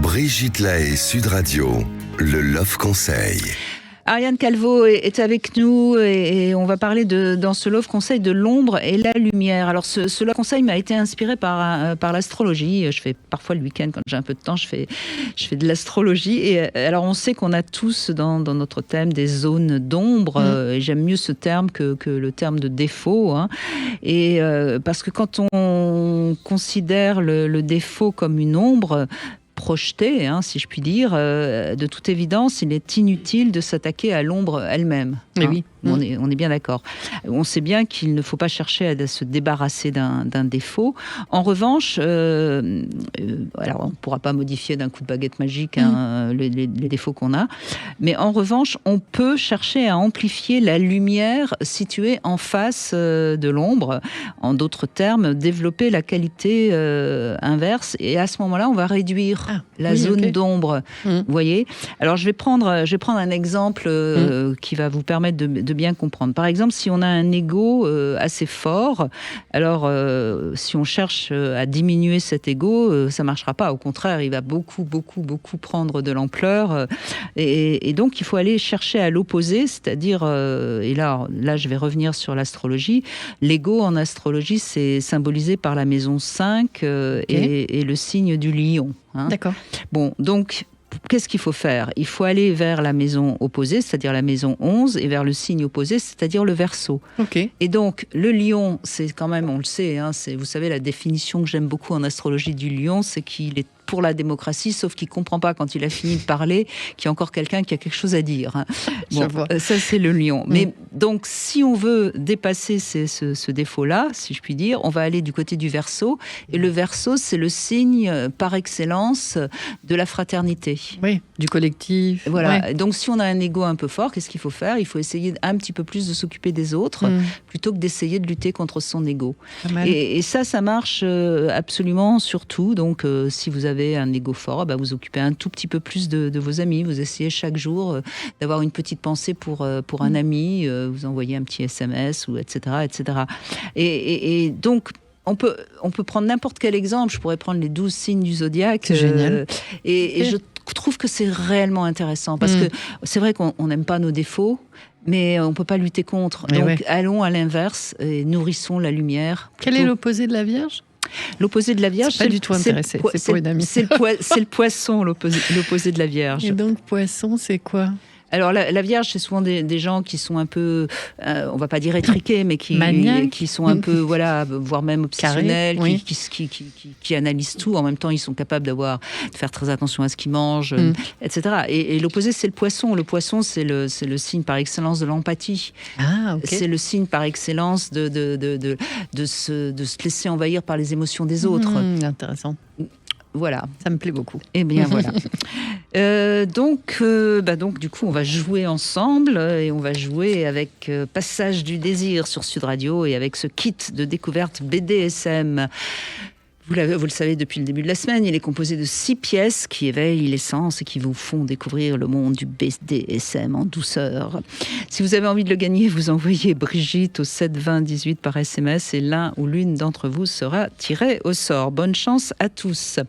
Brigitte Lahaie, Sud Radio, le Love Conseil. Ariane Calvo est avec nous et on va parler dans ce Love Conseil de l'ombre et la lumière. Alors ce Love Conseil m'a été inspiré par l'astrologie. Je fais parfois le week-end, quand j'ai un peu de temps, je fais de l'astrologie. Et alors on sait qu'on a tous dans notre thème des zones d'ombre. Et j'aime mieux ce terme que le terme de défaut. Hein. Et parce que quand on considère le défaut comme une ombre, projetée, si je puis dire, de toute évidence, il est inutile de s'attaquer à l'ombre elle-même. Oui. On est bien d'accord. On sait bien qu'il ne faut pas chercher à se débarrasser d'un défaut. En revanche, alors on ne pourra pas modifier d'un coup de baguette magique les défauts qu'on a, mais en revanche, on peut chercher à amplifier la lumière située en face de l'ombre. En d'autres termes, développer la qualité inverse. Et à ce moment-là, on va réduire la zone d'ombre. Vous voyez ? Alors, je vais prendre un exemple qui va vous permettre de bien comprendre. Par exemple, si on a un ego assez fort, alors si on cherche à diminuer cet ego, ça marchera pas. Au contraire, il va beaucoup prendre de l'ampleur. Et donc, il faut aller chercher à l'opposé, c'est-à-dire, et là, je vais revenir sur l'astrologie. L'ego en astrologie, c'est symbolisé par la maison 5 et le signe du lion. Hein. D'accord. Bon, donc, qu'est-ce qu'il faut faire ? Il faut aller vers la maison opposée, c'est-à-dire la maison 11, et vers le signe opposé, c'est-à-dire le Verseau. Okay. Et donc, le lion, c'est quand même, on le sait, vous savez, la définition que j'aime beaucoup en astrologie du lion, c'est qu'il est pour la démocratie, sauf qu'il ne comprend pas quand il a fini de parler qu'il y a encore quelqu'un qui a quelque chose à dire. Hein. Bon, ça, c'est le lion. Mais donc, si on veut dépasser ce défaut-là, si je puis dire, on va aller du côté du Verseau. Et le Verseau, c'est le signe par excellence de la fraternité. Oui, du collectif. Voilà. Ouais. Donc, si on a un ego un peu fort, qu'est-ce qu'il faut faire ? Il faut essayer un petit peu plus de s'occuper des autres plutôt que d'essayer de lutter contre son ego. Et ça marche absolument sur tout. Donc, si vous avez un ego fort, vous occupez un tout petit peu plus de vos amis. Vous essayez chaque jour d'avoir une petite pensée pour un ami. Vous envoyez un petit SMS, ou etc. etc. Et donc, on peut prendre n'importe quel exemple. Je pourrais prendre les 12 signes du zodiaque. C'est génial. Et je trouve que c'est réellement intéressant. Parce que c'est vrai qu'on n'aime pas nos défauts, mais on ne peut pas lutter contre. Mais donc, allons à l'inverse et nourrissons la lumière. Quel est l'opposé de la Vierge ? L'opposé de la Vierge, c'est pas du tout intéressé. C'est pour une amie. C'est le poisson, l'opposé de la Vierge. Et donc, poisson, c'est quoi ? Alors, la Vierge, c'est souvent des gens qui sont un peu, on va pas dire étriqués, mais qui sont un peu, voire même obsessionnels, qui analysent tout. En même temps, ils sont capables de faire très attention à ce qu'ils mangent, etc. Et l'opposé, c'est le poisson. Le poisson, c'est le signe par excellence de l'empathie. Ah, ok. C'est le signe par excellence de se laisser envahir par les émotions des autres. Intéressant. Voilà. Ça me plaît beaucoup. Eh bien, voilà. Donc, du coup, on va jouer ensemble et on va jouer avec Passage du désir sur Sud Radio et avec ce kit de découverte BDSM. Vous le savez depuis le début de la semaine, il est composé de 6 pièces qui éveillent les sens et qui vous font découvrir le monde du BDSM en douceur. Si vous avez envie de le gagner, vous envoyez Brigitte au 7 20 18 par SMS et l'un ou l'une d'entre vous sera tiré au sort. Bonne chance à tous.